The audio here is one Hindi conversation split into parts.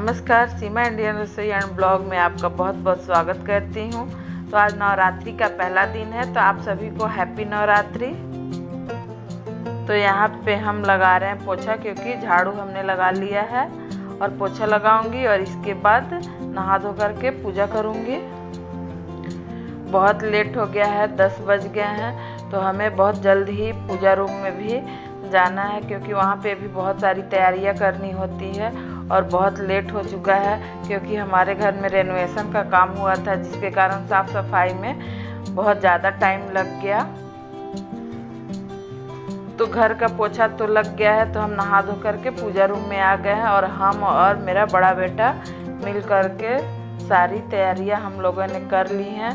नमस्कार, सीमा इंडियन रसोई एंड ब्लॉग में आपका बहुत बहुत स्वागत करती हूँ। तो आज नवरात्रि का पहला दिन है, तो आप सभी को हैप्पी नवरात्रि। तो यहाँ पे हम लगा रहे हैं पोछा, क्योंकि झाड़ू हमने लगा लिया है और पोछा लगाऊंगी और इसके बाद नहा धो करके पूजा करूँगी। बहुत लेट हो गया है, 10 बज गए हैं, तो हमें बहुत जल्द ही पूजा रूम में भी जाना है, क्योंकि वहाँ पे भी बहुत सारी तैयारियाँ करनी होती है और बहुत लेट हो चुका है, क्योंकि हमारे घर में रेनोवेशन का काम हुआ था, जिसके कारण साफ़ सफाई में बहुत ज़्यादा टाइम लग गया। तो घर का पोछा तो लग गया है, तो हम नहा धो करके पूजा रूम में आ गए हैं और हम और मेरा बड़ा बेटा मिल करके सारी तैयारियां हम लोगों ने कर ली हैं।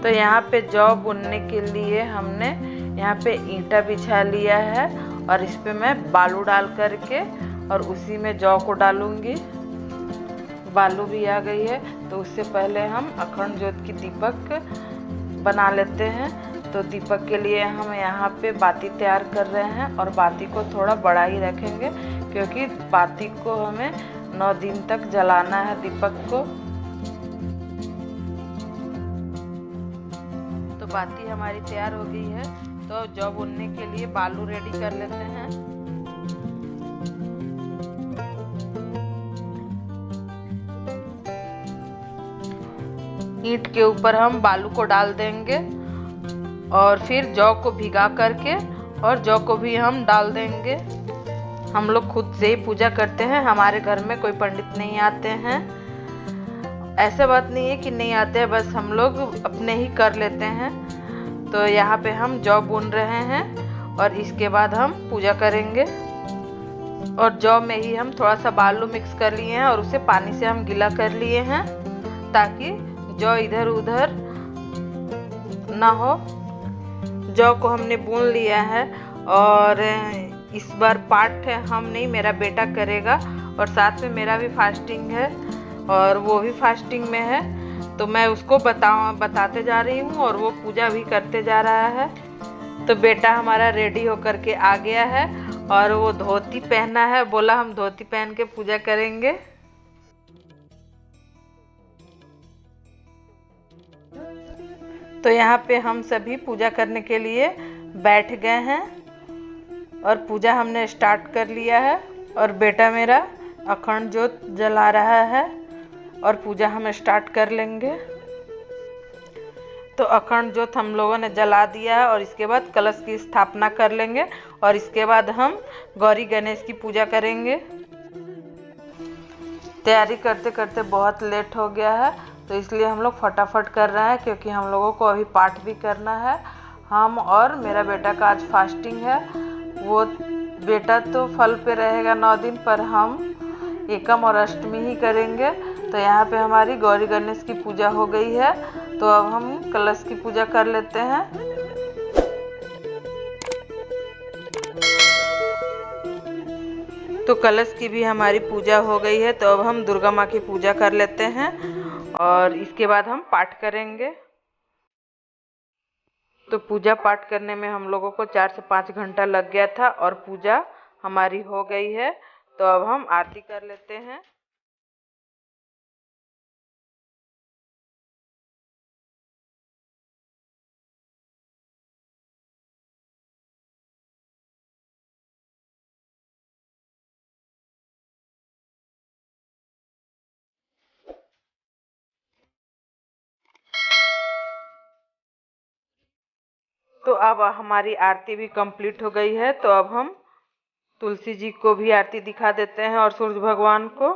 तो यहाँ पे जौ बुनने के लिए हमने यहाँ पे ईंटा बिछा लिया है और इस पे मैं बालू डाल करके और उसी में जौ को डालूंगी। बालू भी आ गई है, तो उससे पहले हम अखंड ज्योत की दीपक बना लेते हैं। तो दीपक के लिए हम यहाँ पे बाती तैयार कर रहे हैं और बाती को थोड़ा बड़ा ही रखेंगे, क्योंकि बाती को हमें 9 दिन तक जलाना है दीपक को। तो बाती हमारी तैयार हो गई है, तो जौ बुनने के लिए बालू रेडी कर लेते हैं। ईंट के ऊपर हम बालू को डाल देंगे और फिर जौ को भिगा करके और जौ को भी हम डाल देंगे। हम लोग खुद से ही पूजा करते हैं, हमारे घर में कोई पंडित नहीं आते हैं। ऐसा बात नहीं है कि नहीं आते हैं, बस हम लोग अपने ही कर लेते हैं। तो यहाँ पे हम जौ बुन रहे हैं और इसके बाद हम पूजा करेंगे। और जौ में ही हम थोड़ा सा बालू मिक्स कर लिए हैं और उसे पानी से हम गीला कर लिए हैं, ताकि जौ इधर उधर ना हो। जौ को हमने बुन लिया है और इस बार पाठ हम नहीं, मेरा बेटा करेगा और साथ में मेरा भी फास्टिंग है और वो भी फास्टिंग में है। तो मैं उसको बताते जा रही हूँ और वो पूजा भी करते जा रहा है। तो बेटा हमारा रेडी होकर के आ गया है और वो धोती पहना है, बोला हम धोती पहन के पूजा करेंगे। तो यहाँ पे हम सभी पूजा करने के लिए बैठ गए हैं और पूजा हमने स्टार्ट कर लिया है और बेटा मेरा अखंड ज्योत जला रहा है और पूजा हम स्टार्ट कर लेंगे। तो अखंड ज्योत हम लोगों ने जला दिया है और इसके बाद कलश की स्थापना कर लेंगे और इसके बाद हम गौरी गणेश की पूजा करेंगे। तैयारी करते करते बहुत लेट हो गया है, तो इसलिए हम लोग फटाफट कर रहे हैं, क्योंकि हम लोगों को अभी पाठ भी करना है। हम और मेरा बेटा का आज फास्टिंग है। वो बेटा तो फल पे रहेगा 9 दिन, पर हम एकम और अष्टमी ही करेंगे। तो यहाँ पे हमारी गौरी गणेश की पूजा हो गई है, तो अब हम कलश की पूजा कर लेते हैं। तो कलश की भी हमारी पूजा हो गई है, तो अब हम दुर्गा माँ की पूजा कर लेते हैं और इसके बाद हम पाठ करेंगे। तो पूजा पाठ करने में हम लोगों को 4 से 5 घंटा लग गया था और पूजा हमारी हो गई है। तो अब हम आरती कर लेते हैं। तो अब हमारी आरती भी कंप्लीट हो गई है, तो अब हम तुलसी जी को भी आरती दिखा देते हैं और सूरज भगवान को।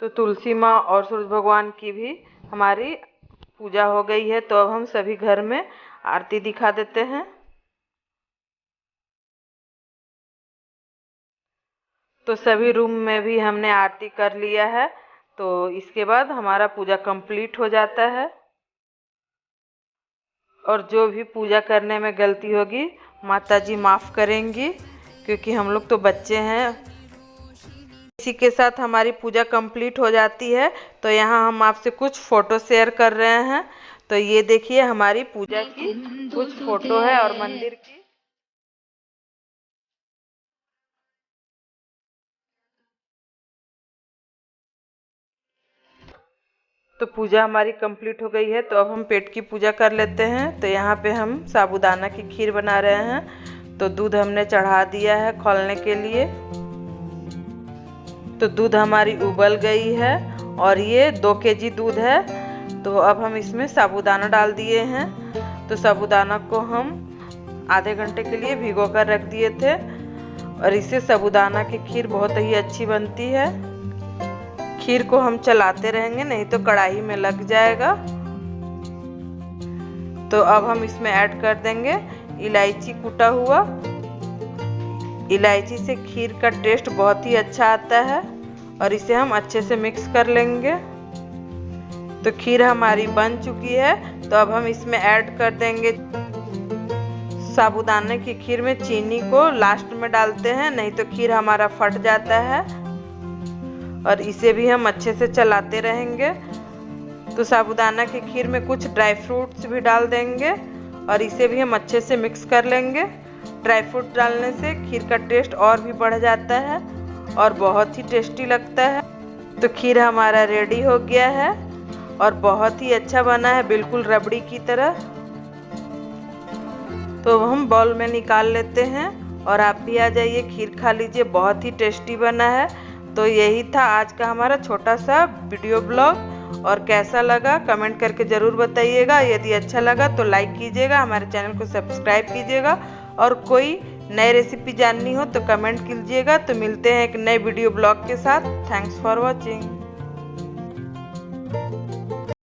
तो तुलसी माँ और सूरज भगवान की भी हमारी पूजा हो गई है, तो अब हम सभी घर में आरती दिखा देते हैं। तो सभी रूम में भी हमने आरती कर लिया है, तो इसके बाद हमारा पूजा कंप्लीट हो जाता है। और जो भी पूजा करने में गलती होगी माता जी माफ़ करेंगी, क्योंकि हम लोग तो बच्चे हैं। इसी के साथ हमारी पूजा कंप्लीट हो जाती है। तो यहाँ हम आपसे कुछ फ़ोटो शेयर कर रहे हैं। तो ये देखिए हमारी पूजा की कुछ फ़ोटो है और मंदिर की। तो पूजा हमारी कंप्लीट हो गई है, तो अब हम पेट की पूजा कर लेते हैं। तो यहाँ पे हम साबूदाना की खीर बना रहे हैं। तो दूध हमने चढ़ा दिया है खौलने के लिए। तो दूध हमारी उबल गई है और ये 2 केजी दूध है। तो अब हम इसमें साबूदाना डाल दिए हैं। तो साबूदाना को हम आधे घंटे के लिए भिगो कर रख दिए थे और इससे साबूदाना की खीर बहुत ही अच्छी बनती है। खीर को हम चलाते रहेंगे, नहीं तो कढ़ाई में लग जाएगा। तो अब हम इसमें ऐड कर देंगे इलायची कूटा हुआ। इलायची से खीर का टेस्ट बहुत ही अच्छा आता है और इसे हम अच्छे से मिक्स कर लेंगे। तो खीर हमारी बन चुकी है। तो अब हम इसमें ऐड कर देंगे साबूदाने की खीर में चीनी को लास्ट में डालते हैं, नहीं तो खीर हमारा फट जाता है। और इसे भी हम अच्छे से चलाते रहेंगे। तो साबूदाना की खीर में कुछ ड्राई फ्रूट्स भी डाल देंगे और इसे भी हम अच्छे से मिक्स कर लेंगे। ड्राई फ्रूट डालने से खीर का टेस्ट और भी बढ़ जाता है और बहुत ही टेस्टी लगता है। तो खीर हमारा रेडी हो गया है और बहुत ही अच्छा बना है, बिल्कुल रबड़ी की तरह। तो हम बाउल में निकाल लेते हैं और आप भी आ जाइए, खीर खा लीजिए, बहुत ही टेस्टी बना है। तो यही था आज का हमारा छोटा सा वीडियो ब्लॉग। और कैसा लगा कमेंट करके ज़रूर बताइएगा। यदि अच्छा लगा तो लाइक कीजिएगा, हमारे चैनल को सब्सक्राइब कीजिएगा और कोई नई रेसिपी जाननी हो तो कमेंट कीजिएगा। तो मिलते हैं एक नए वीडियो ब्लॉग के साथ। Thanks for watching.